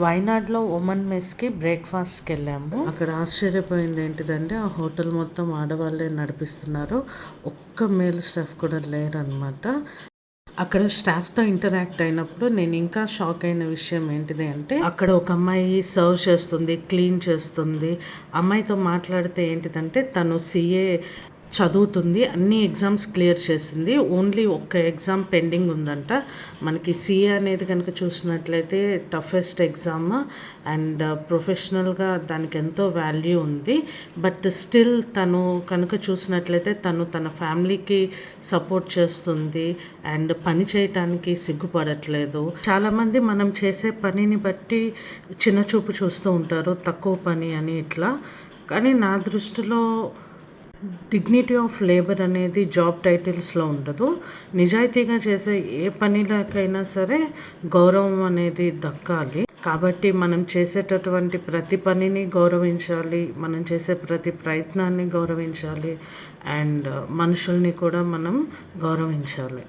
వైనాడ్లో women మెస్కి బ్రేక్ఫాస్ట్కి వెళ్ళాము. అక్కడ ఆశ్చర్యపోయింది ఏంటిదంటే ఆ హోటల్ మొత్తం ఆడవాళ్ళే నడిపిస్తున్నారు, ఒక్క మేల్ స్టాఫ్ కూడా లేరనమాట. అక్కడ స్టాఫ్తో ఇంటరాక్ట్ అయినప్పుడు నేను ఇంకా షాక్ అయిన విషయం ఏంటిది అంటే అక్కడ ఒక అమ్మాయి సర్వ్ చేస్తుంది, క్లీన్ చేస్తుంది. అమ్మాయితో మాట్లాడితే ఏంటిదంటే తను సిఏ చదువుతుంది, అన్ని ఎగ్జామ్స్ క్లియర్ చేసింది, ఓన్లీ ఒక్క ఎగ్జామ్ పెండింగ్ ఉందంట. మనకి సిఏ అనేది కనుక చూసినట్లయితే టఫెస్ట్ ఎగ్జామ్ అండ్ ప్రొఫెషనల్గా దానికి ఎంతో వాల్యూ ఉంది. బట్ స్టిల్ తను కనుక చూసినట్లయితే తను తన ఫ్యామిలీకి సపోర్ట్ చేస్తుంది అండ్ పని చేయటానికి సిగ్గుపడట్లేదు. చాలామంది మనం చేసే పనిని బట్టి చిన్న చూపు చూస్తూ ఉంటారు, తక్కువ పని అని ఇట్లా. కానీ నా దృష్టిలో డిగ్నిటీ ఆఫ్ లేబర్ అనేది జాబ్ టైటిల్స్లో ఉండదు. నిజాయితీగా చేసే ఏ పనిలోకైనా సరే గౌరవం అనేది దక్కాలి. కాబట్టి మనం చేసేటటువంటి ప్రతి పనిని గౌరవించాలి, మనం చేసే ప్రతి ప్రయత్నాన్ని గౌరవించాలి అండ్ మనుషుల్ని కూడా మనం గౌరవించాలి.